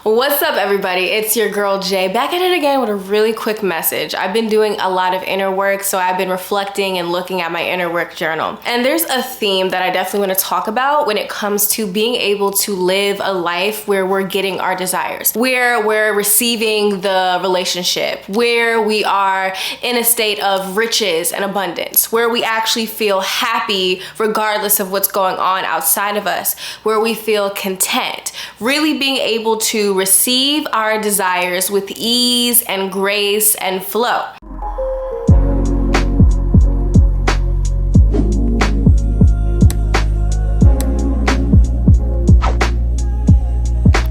What's up, everybody? It's your girl Jay, back at it again with a really quick message. I've been doing a lot of inner work, so I've been reflecting and looking at my inner work journal. And there's a theme that I definitely want to talk about when it comes to being able to live a life where we're getting our desires, where we're receiving the relationship, where we are in a state of riches and abundance, where we actually feel happy regardless of what's going on outside of us, where we feel content, really being able to receive our desires with ease and grace and flow.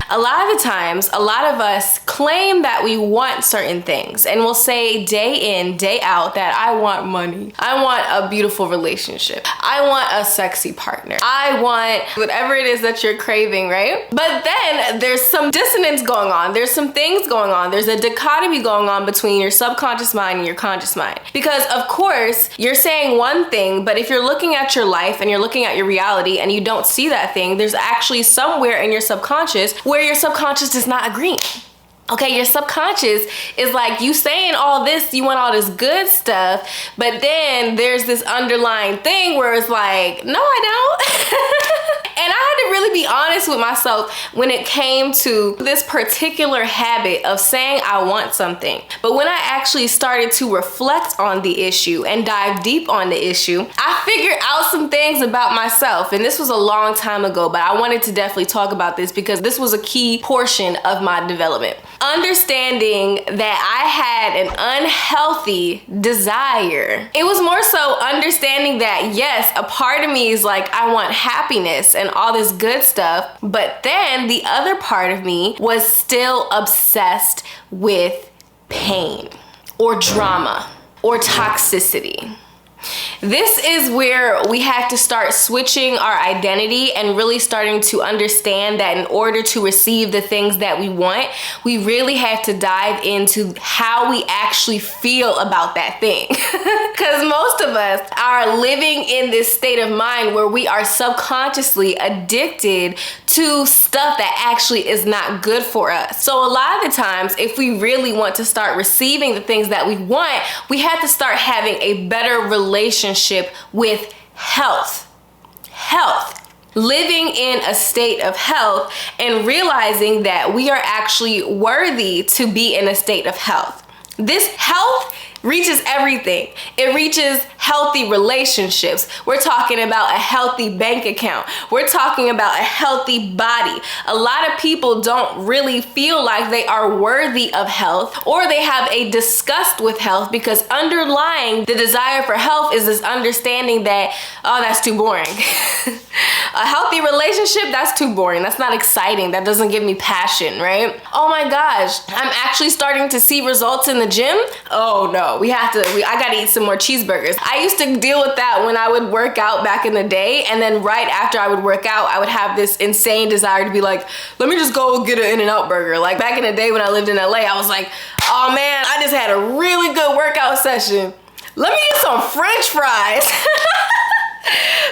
A lot of the times, a lot of us claim that we want certain things and we'll say day in, day out that I want money. I want a beautiful relationship. I want a sexy partner. I want whatever it is that you're craving, right? But then there's some dissonance going on. There's some things going on. There's a dichotomy going on between your subconscious mind and your conscious mind. Because of course, you're saying one thing, but if you're looking at your life and you're looking at your reality and you don't see that thing, there's actually somewhere in your subconscious where your subconscious does not agree. Okay, your subconscious is like, you saying all this, you want all this good stuff, but then there's this underlying thing where it's like, no, I don't. And I had to really be honest with myself when it came to this particular habit of saying I want something. But when I actually started to reflect on the issue and dive deep on the issue, I figured out some things about myself. And this was a long time ago, but I wanted to definitely talk about this because this was a key portion of my development. Understanding that I had an unhealthy desire. It was more so understanding that, yes, a part of me is like, I want happiness and all this good stuff, but then the other part of me was still obsessed with pain or drama or toxicity. This is where we have to start switching our identity and really starting to understand that in order to receive the things that we want, we really have to dive into how we actually feel about that thing. Because most of us are living in this state of mind where we are subconsciously addicted to stuff that actually is not good for us. So a lot of the times, if we really want to start receiving the things that we want, we have to start having a better relationship with health. Living in a state of health and realizing that we are actually worthy to be in a state of health. This health reaches everything. It reaches healthy relationships. We're talking about a healthy bank account. We're talking about a healthy body. A lot of people don't really feel like they are worthy of health, or they have a disgust with health because underlying the desire for health is this understanding that, oh, that's too boring. A healthy relationship, that's too boring. That's not exciting. That doesn't give me passion, right? Oh my gosh, I'm actually starting to see results in the gym. Oh no. I gotta eat some more cheeseburgers. I used to deal with that when I would work out back in the day, and then right after I would work out, I would have this insane desire to be like, let me just go get an In-N-Out burger. Like back in the day when I lived in LA, I was like, oh man, I just had a really good workout session. Let me get some French fries.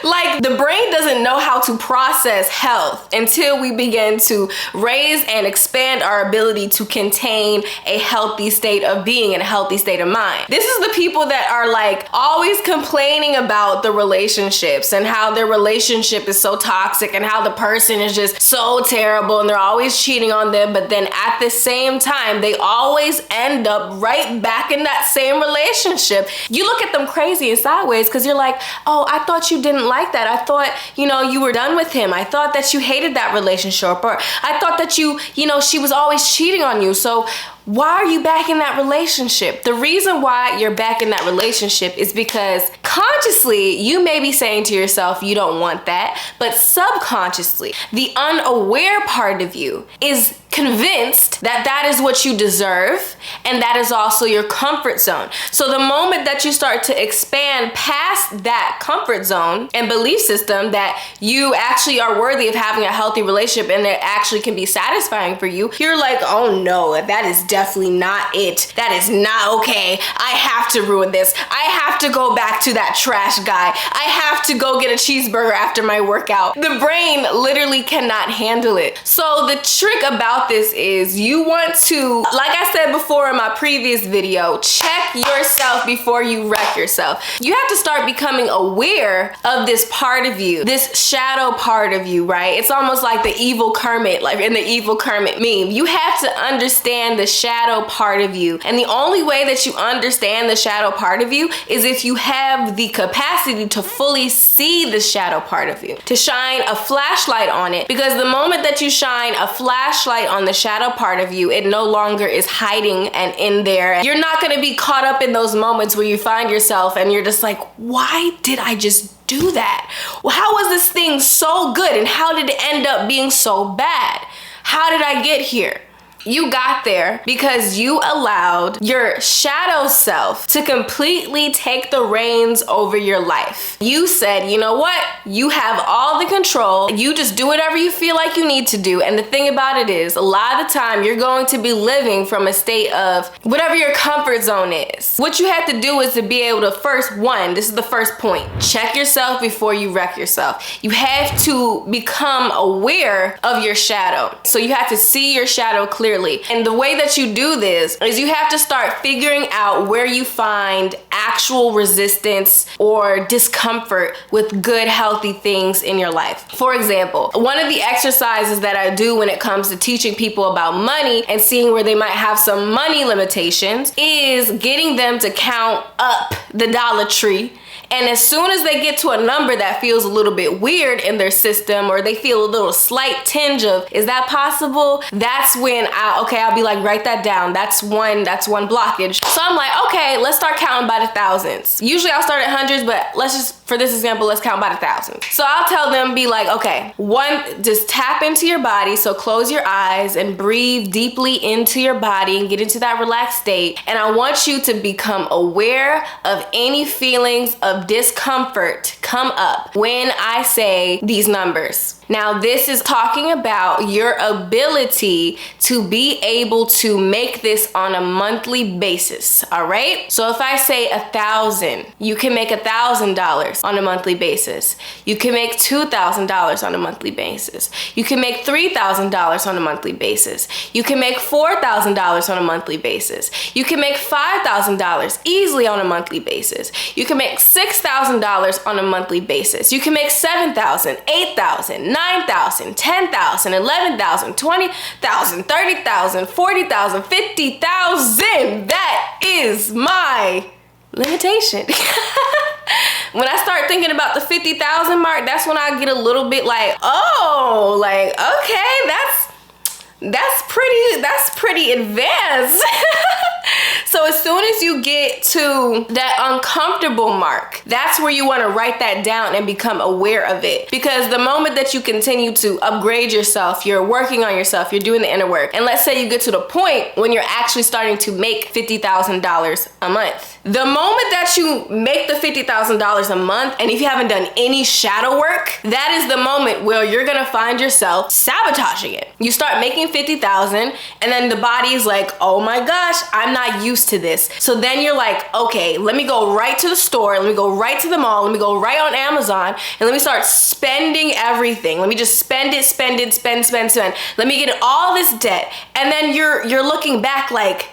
Like the brain doesn't know how to process health until we begin to raise and expand our ability to contain a healthy state of being and a healthy state of mind. This is the people that are like always complaining about the relationships and how their relationship is so toxic and how the person is just so terrible and they're always cheating on them, but then at the same time they always end up right back in that same relationship. You look at them crazy and sideways because you're like, oh, I thought you didn't like that. I thought, you were done with him. I thought that you hated that relationship, or I thought that she was always cheating on you. So why are you back in that relationship? The reason why you're back in that relationship is because consciously you may be saying to yourself you don't want that, but subconsciously the unaware part of you is convinced that that is what you deserve and that is also your comfort zone. So the moment that you start to expand past that comfort zone and belief system that you actually are worthy of having a healthy relationship and it actually can be satisfying for you, you're like, oh no, that is definitely not it. That is not okay. I have to ruin this. I have to go back to that trash guy. I have to go get a cheeseburger after my workout. The brain literally cannot handle it. So the trick about this is you want to, like I said before in my previous video, check yourself before you wreck yourself. You have to start becoming aware of this part of you, this shadow part of you, right? It's almost like the evil Kermit, like in the evil Kermit meme. You have to understand the shadow part of you. And the only way that you understand the shadow part of you is if you have the capacity to fully see the shadow part of you, to shine a flashlight on it. Because the moment that you shine a flashlight on the shadow part of you, it no longer is hiding and in there. You're not gonna be caught up in those moments where you find yourself and you're just like, why did I just do that? Well, how was this thing so good and how did it end up being so bad? How did I get here? You got there because you allowed your shadow self to completely take the reins over your life. You said, you know what? You have all the control. You just do whatever you feel like you need to do. And the thing about it is, a lot of the time you're going to be living from a state of whatever your comfort zone is. What you have to do is to be able to this is the first point, check yourself before you wreck yourself. You have to become aware of your shadow. So you have to see your shadow clearly. And the way that you do this is you have to start figuring out where you find actual resistance or discomfort with good, healthy things in your life. For example, one of the exercises that I do when it comes to teaching people about money and seeing where they might have some money limitations is getting them to count up the Dollar Tree. And as soon as they get to a number that feels a little bit weird in their system, or they feel a little slight tinge of, is that possible? That's when I'll be like, write that down. That's one blockage. So I'm like, okay, let's start counting by the thousands. Usually I'll start at hundreds, but for this example, let's count by the thousands. So I'll tell them, be like, okay, just tap into your body. So close your eyes and breathe deeply into your body and get into that relaxed state. And I want you to become aware of any feelings of discomfort come up when I say these numbers. Now, this is talking about your ability to be able to make this on a monthly basis, all right? So if I say 1,000, you can make $1,000 on a monthly basis. You can make $2,000 on a monthly basis. You can make $3,000 on a monthly basis. You can make $4,000 on a monthly basis. You can make $5,000 easily on a monthly basis. You can make $6,000 on a monthly basis. You can make $7,000, $8,000, $9,000, $10,000, $11,000, $20,000, $30,000, $40,000, $50,000. That is my limitation. When I start thinking about the 50,000 mark, that's when I get a little bit like, oh, like, okay, that's pretty advanced. So as soon as you get to that uncomfortable mark, that's where you want to write that down and become aware of it. Because the moment that you continue to upgrade yourself, you're working on yourself, you're doing the inner work. And let's say you get to the point when you're actually starting to make $50,000 a month. The moment that you make the $50,000 a month, and if you haven't done any shadow work, that is the moment where you're gonna find yourself sabotaging it. You start making 50,000 and then the body's like, oh my gosh, I'm not used to this. So then you're like, okay, let me go right to the store, let me go right to the mall, let me go right on Amazon, and let me start spending everything. Let me just spend. Let me get all this debt. And then you're looking back like,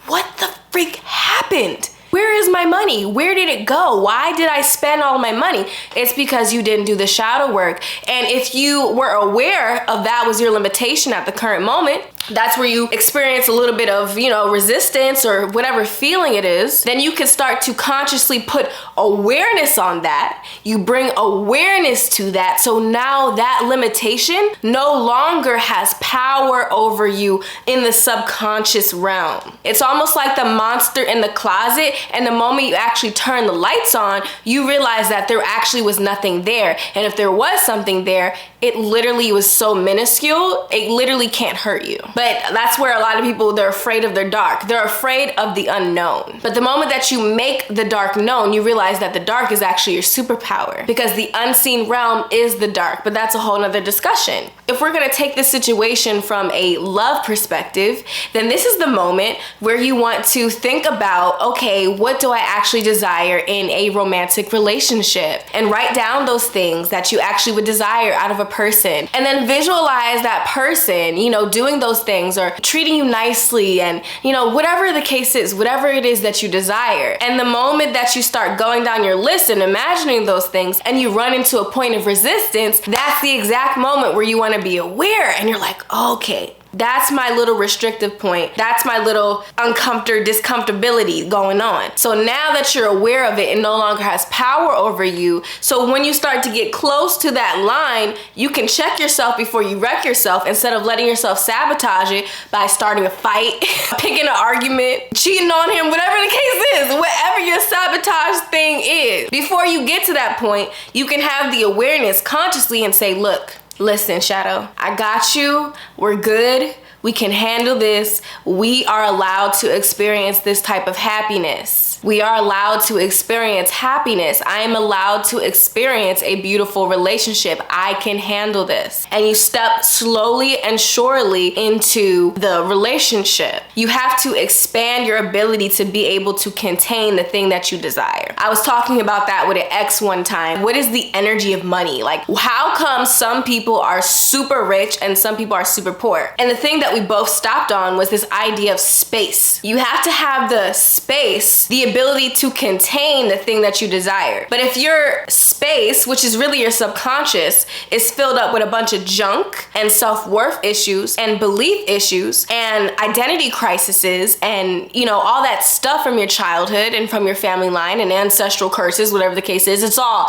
what the freak happened? Where is my money? Where did it go? Why did I spend all my money? It's because you didn't do the shadow work. And if you were aware of that was your limitation at the current moment, that's where you experience a little bit of, resistance or whatever feeling it is, then you can start to consciously put awareness on that. You bring awareness to that. So now that limitation no longer has power over you in the subconscious realm. It's almost like the monster in the closet, and the moment you actually turn the lights on, you realize that there actually was nothing there. And if there was something there, it literally was so minuscule, it literally can't hurt you. But that's where a lot of people, they're afraid of their dark. They're afraid of the unknown. But the moment that you make the dark known, you realize that the dark is actually your superpower, because the unseen realm is the dark. But that's a whole nother discussion. If we're gonna take this situation from a love perspective, then this is the moment where you want to think about, okay, what do I actually desire in a romantic relationship? And write down those things that you actually would desire out of a person. And then visualize that person, you know, doing those things or treating you nicely, and, you know, whatever the case is, whatever it is that you desire. And the moment that you start going down your list and imagining those things and you run into a point of resistance, that's the exact moment where you want to be aware, and you're like, okay, that's my little restrictive point. That's my little discomfortability going on. So now that you're aware of it, it no longer has power over you. So when you start to get close to that line, you can check yourself before you wreck yourself, instead of letting yourself sabotage it by starting a fight, picking an argument, cheating on him, whatever the case is, whatever your sabotage thing is. Before you get to that point, you can have the awareness consciously and say, look, listen, Shadow, I got you. We're good. We can handle this. We are allowed to experience this type of happiness. We are allowed to experience happiness. I am allowed to experience a beautiful relationship. I can handle this. And you step slowly and surely into the relationship. You have to expand your ability to be able to contain the thing that you desire. I was talking about that with an ex one time. What is the energy of money? Like, how come some people are super rich and some people are super poor? And the thing that we both stopped on was this idea of space. You have to have the space, the ability to contain the thing that you desire. But if your space, which is really your subconscious, is filled up with a bunch of junk and self-worth issues and belief issues and identity crises and, you know, all that stuff from your childhood and from your family line and ancestral curses, whatever the case is, it's all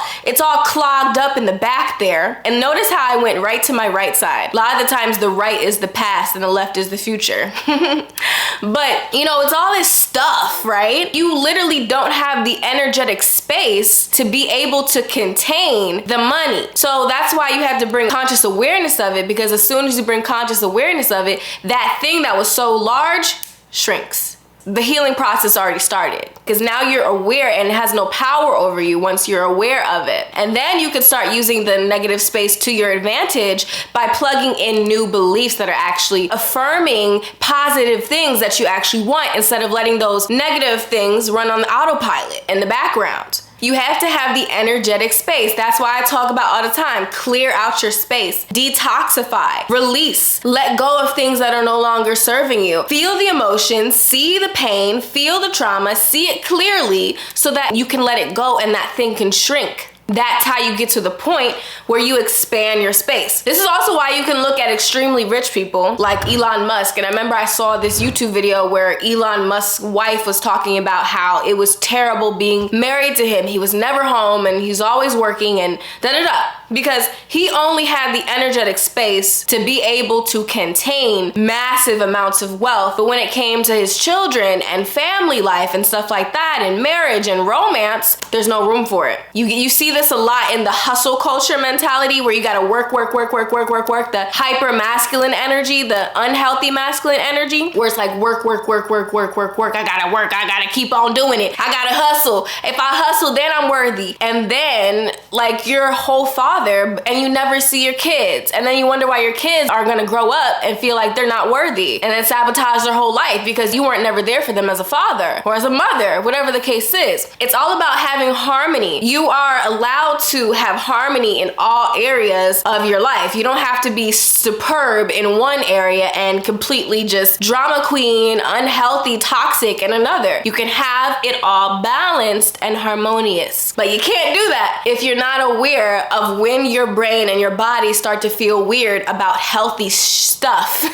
clogged up in the back there. And notice how I went right to my right side. A lot of the times the right is the past and the left is the future. But, you know, it's all this stuff, right? You literally don't have the energetic space to be able to contain the money. So that's why you have to bring conscious awareness of it, because as soon as you bring conscious awareness of it, that thing that was so large shrinks. The healing process already started, because now you're aware and it has no power over you once you're aware of it. And then you can start using the negative space to your advantage by plugging in new beliefs that are actually affirming positive things that you actually want, instead of letting those negative things run on the autopilot in the background. You have to have the energetic space. That's why I talk about all the time, clear out your space, detoxify, release, let go of things that are no longer serving you. Feel the emotions, see the pain, feel the trauma, see it clearly so that you can let it go and that thing can shrink. That's how you get to the point where you expand your space. This is also why you can look at extremely rich people like Elon Musk. And I remember I saw this YouTube video where Elon Musk's wife was talking about how it was terrible being married to him. He was never home and he's always working and da-da-da. Because he only had the energetic space to be able to contain massive amounts of wealth. But when it came to his children and family life and stuff like that and marriage and romance, there's no room for it. You see this a lot in the hustle culture mentality where you gotta work, the hyper masculine energy, the unhealthy masculine energy, where it's like work. I gotta keep on doing it. I gotta hustle. If I hustle, then I'm worthy. And then like your whole father and you never see your kids. And then you wonder why your kids are gonna grow up and feel like they're not worthy and then sabotage their whole life because you weren't never there for them as a father or as a mother, whatever the case is. It's all about having harmony. You are allowed to have harmony in all areas of your life. You don't have to be superb in one area and completely just drama queen, unhealthy, toxic in another. You can have it all balanced and harmonious. But you can't do that if you're not aware of when your brain and your body start to feel weird about healthy stuff.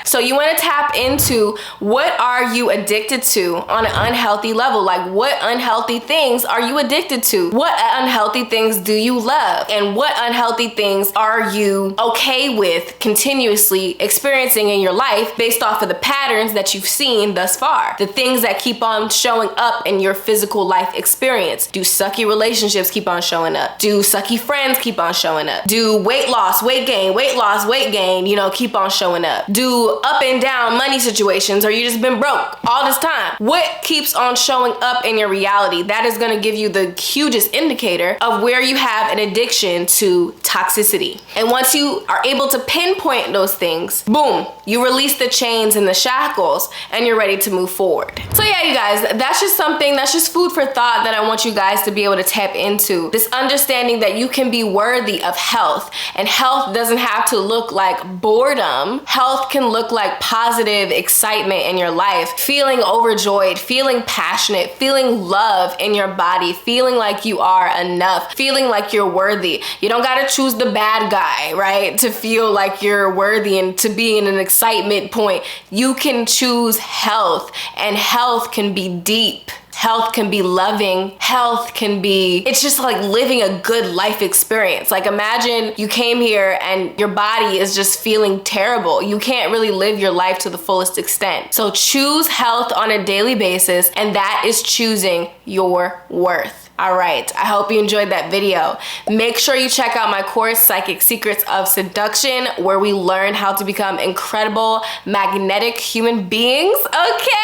So you want to tap into what are you addicted to on an unhealthy level? Like, what unhealthy things are you addicted to? What unhealthy things do you love? And what unhealthy things are you okay with continuously experiencing in your life based off of the patterns that you've seen thus far? The things that keep on showing up in your physical life experience. Do sucky relationships keep on showing up? Do sucky friends keep on showing up? Do weight loss, weight gain, weight loss, weight gain, keep on showing up? Do up and down money situations, or you just been broke all this time? What keeps on showing up in your reality? That is going to give you the hugest indicator of where you have an addiction to toxicity. And once you are able to pinpoint those things, boom, you release the chains and the shackles and you're ready to move forward. So yeah, you guys, that's just food for thought that I want you guys to be able to tap into. This understanding that you can be worthy of health, and health doesn't have to look like boredom. Health can look like positive excitement in your life, feeling overjoyed, feeling passionate, feeling love in your body, feeling like you are enough, feeling like you're worthy. You don't gotta choose the bad guy, right, to feel like you're worthy and to be in an excitement point. You can choose health, and health can be deep. Health can be loving. Health can be, it's just like living a good life experience. Like, imagine you came here and your body is just feeling terrible. You can't really live your life to the fullest extent. So choose health on a daily basis, and that is choosing your worth. All right, I hope you enjoyed that video. Make sure you check out my course, Psychic Secrets of Seduction, where we learn how to become incredible, magnetic human beings, okay?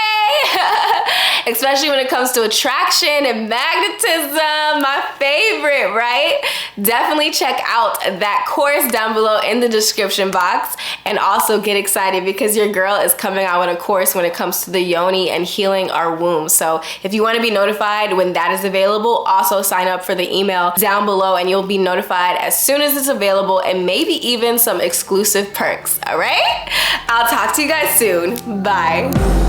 Especially when it comes to attraction and magnetism, my favorite, right? Definitely check out that course down below in the description box, and also get excited because your girl is coming out with a course when it comes to the yoni and healing our womb. So if you want to be notified when that is available, also sign up for the email down below and you'll be notified as soon as it's available, and maybe even some exclusive perks. All right, I'll talk to you guys soon. Bye.